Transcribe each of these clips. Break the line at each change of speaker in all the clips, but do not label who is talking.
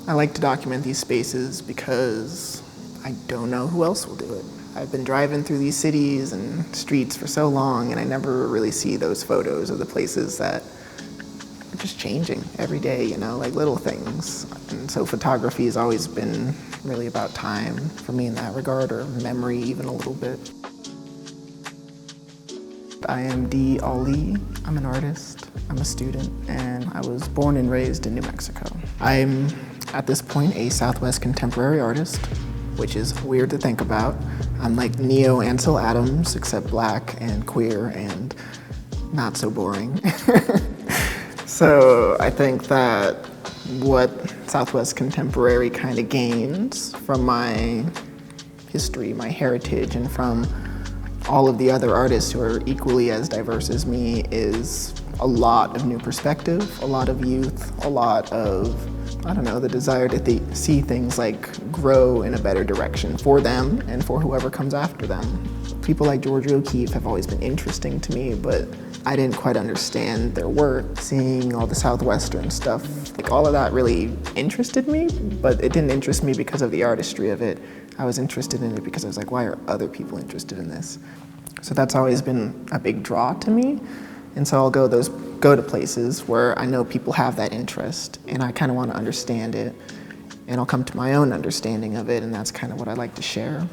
I like to document these spaces because I don't know who else will do it. I've been driving through these cities and streets for so long, and I never really see those photos of the places that are just changing every day, you know, like little things. And so photography has always been really about time for me in that regard, or memory even a little bit. I am Dee Ali. I'm an artist, I'm a student, and I was born and raised in New Mexico. I'm, at this point, a Southwest contemporary artist, which is weird to think about. I'm like Neo Ansel Adams, except black and queer and not so boring. So I think that what Southwest contemporary kind of gains from my history, my heritage, and from all of the other artists who are equally as diverse as me is a lot of new perspective, a lot of youth, a lot of, I don't know, the desire to see things like grow in a better direction for them and for whoever comes after them. People like Georgia O'Keeffe have always been interesting to me, but I didn't quite understand their work. Seeing all the Southwestern stuff, like all of that really interested me, but it didn't interest me because of the artistry of it. I was interested in it because I was like, why are other people interested in this? So that's always been a big draw to me. And so I'll go to places where I know people have that interest, and I kind of want to understand it, and I'll come to my own understanding of it, and that's kind of what I like to share.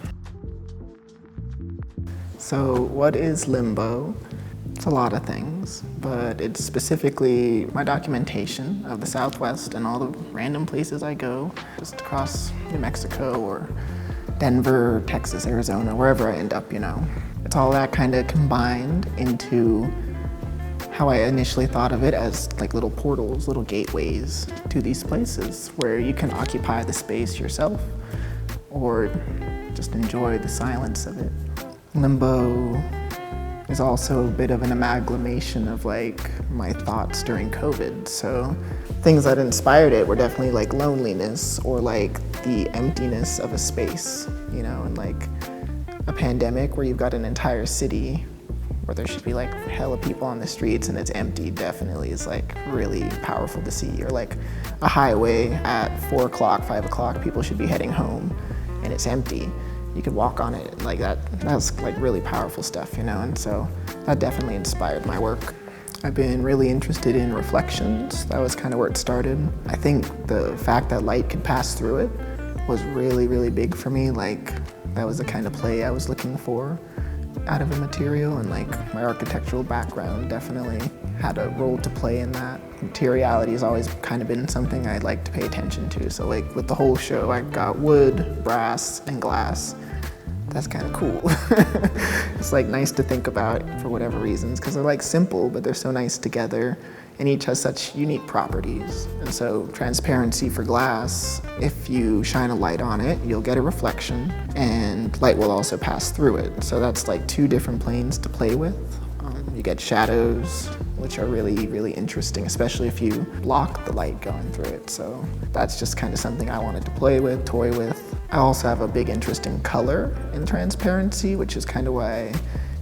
So what is Limbo? It's a lot of things, but it's specifically my documentation of the Southwest and all the random places I go, just across New Mexico or Denver, Texas, Arizona, wherever I end up, you know. It's all that kind of combined into how I initially thought of it as like little portals, little gateways to these places where you can occupy the space yourself or just enjoy the silence of it. Limbo is also a bit of an amalgamation of like my thoughts during COVID. So things that inspired it were definitely like loneliness or like the emptiness of a space, you know, and like a pandemic where you've got an entire city where there should be like hella people on the streets and it's empty definitely is like really powerful to see. Or like a highway at 4 o'clock, 5 o'clock, people should be heading home and it's empty. You could walk on it like that. That's like really powerful stuff, you know? And so that definitely inspired my work. I've been really interested in reflections. That was kind of where it started. I think the fact that light could pass through it was really, really big for me. Like that was the kind of play I was looking for out of a material, and like my architectural background definitely had a role to play in that. Materiality has always kind of been something I'd like to pay attention to. So like with the whole show, I got wood, brass, and glass. That's kind of cool. It's like nice to think about for whatever reasons, because they're like simple, but they're so nice together, and each has such unique properties. And so transparency for glass, if you shine a light on it, you'll get a reflection, and light will also pass through it. So that's like two different planes to play with. You get shadows, which are really, really interesting, especially if you block the light going through it. So that's just kind of something I wanted to play with, toy with. I also have a big interest in color and transparency, which is kind of why I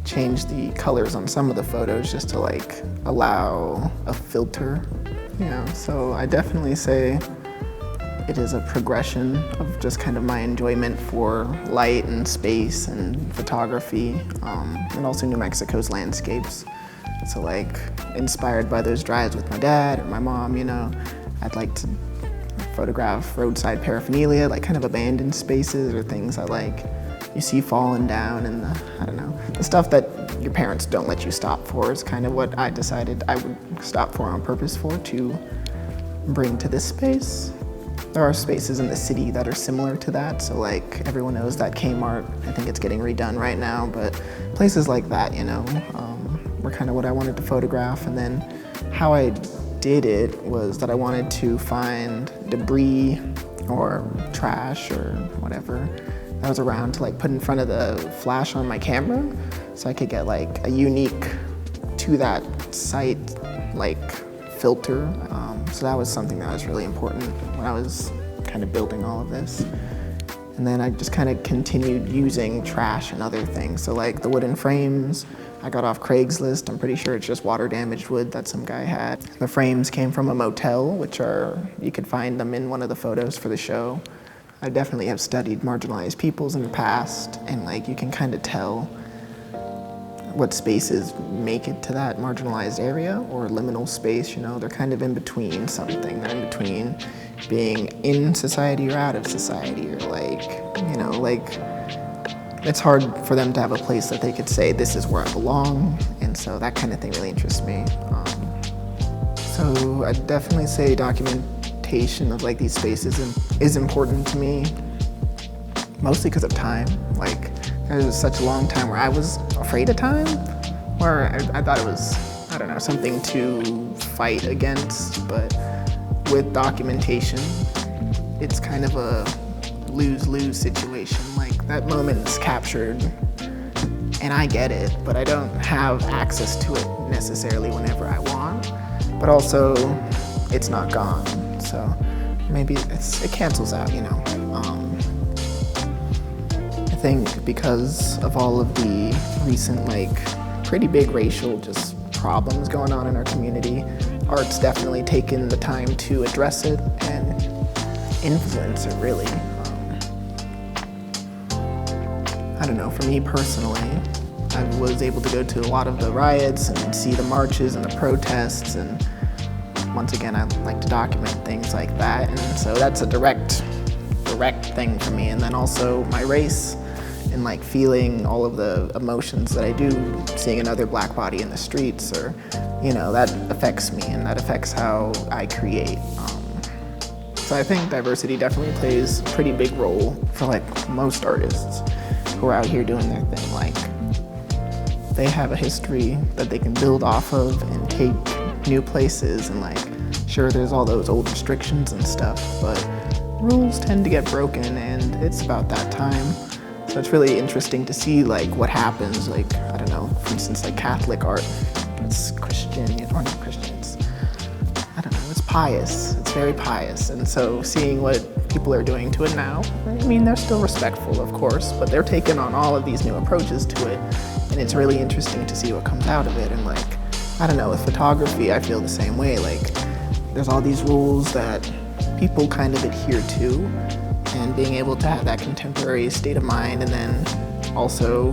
changed the colors on some of the photos just to like allow a filter, you know. So I definitely say it is a progression of just kind of my enjoyment for light and space and photography, and also New Mexico's landscapes. So like inspired by those drives with my dad or my mom, you know, I'd like to photograph roadside paraphernalia, like kind of abandoned spaces or things that like you see falling down, and I don't know, the stuff that your parents don't let you stop for is kind of what I decided I would stop for on purpose for to bring to this space. There are spaces in the city that are similar to that, so like everyone knows that Kmart, I think it's getting redone right now, but places like that, you know, were kind of what I wanted to photograph. And then how I did it was that I wanted to find debris or trash or whatever that was around to like put in front of the flash on my camera, so I could get like a unique to that site like filter. So that was something that was really important when I was kind of building all of this. And then I just kind of continued using trash and other things. So like the wooden frames, I got off Craigslist. I'm pretty sure it's just water-damaged wood that some guy had. The frames came from a motel, you could find them in one of the photos for the show. I definitely have studied marginalized peoples in the past, and like you can kind of tell what spaces make it to that marginalized area or liminal space, you know, they're kind of in between something. They're in between being in society or out of society, or like, you know, like it's hard for them to have a place that they could say, this is where I belong, and so that kind of thing really interests me. So I'd definitely say documentation of like these spaces is important to me, mostly because of time. Like, there's such a long time where I was afraid of time, where I thought it was, I don't know, something to fight against, but with documentation, it's kind of a lose-lose situation. Like, that moment is captured, and I get it, but I don't have access to it necessarily whenever I want, but also, it's not gone, so maybe it cancels out, you know. I think because of all of the recent, like, pretty big racial just problems going on in our community, art's definitely taken the time to address it and influence it, really. I don't know, for me personally, I was able to go to a lot of the riots and see the marches and the protests, and once again, I like to document things like that, and so that's a direct thing for me. And then also my race, and like feeling all of the emotions that I do, seeing another black body in the streets, or, you know, that affects me and that affects how I create. So I think diversity definitely plays a pretty big role for like most artists who are out here doing their thing. Like, they have a history that they can build off of and take new places, and like, sure, there's all those old restrictions and stuff, but rules tend to get broken, and it's about that time. So it's really interesting to see like what happens, like, I don't know, for instance, like Catholic art, it's Christian, or not Christian, it's, I don't know, it's pious, it's very pious. And so seeing what people are doing to it now, I mean, they're still respectful, of course, but they're taking on all of these new approaches to it. And it's really interesting to see what comes out of it. And like, I don't know, with photography, I feel the same way. Like, there's all these rules that people kind of adhere to, and being able to have that contemporary state of mind and then also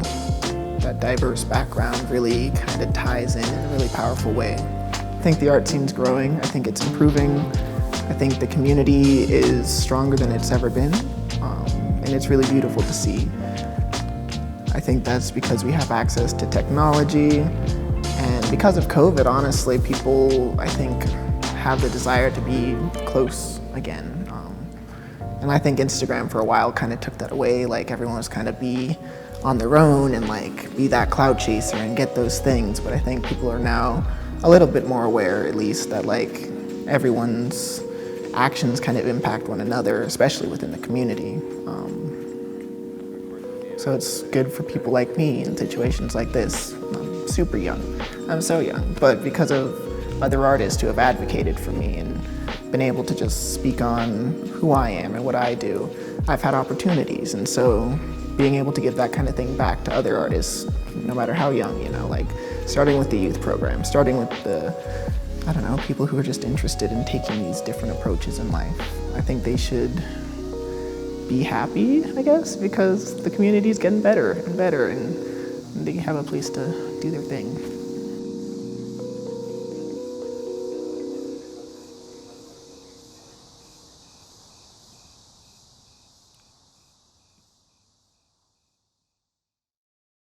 that diverse background really kind of ties in a really powerful way. I think the art scene's growing. I think it's improving. I think the community is stronger than it's ever been, and it's really beautiful to see. I think that's because we have access to technology, and because of COVID, honestly, people, I think, have the desire to be close again. And I think Instagram for a while kind of took that away. Like, everyone was kind of be on their own and like be that cloud chaser and get those things. But I think people are now a little bit more aware, at least, that like everyone's actions kind of impact one another, especially within the community. So it's good for people like me in situations like this. I'm super young. I'm so young, but because of other artists who have advocated for me and been able to just speak on who I am and what I do, I've had opportunities. And so being able to give that kind of thing back to other artists, no matter how young, you know, like starting with the youth program, starting with the, I don't know, people who are just interested in taking these different approaches in life. I think they should be happy, I guess, because the community is getting better and better, and they have a place to do their thing.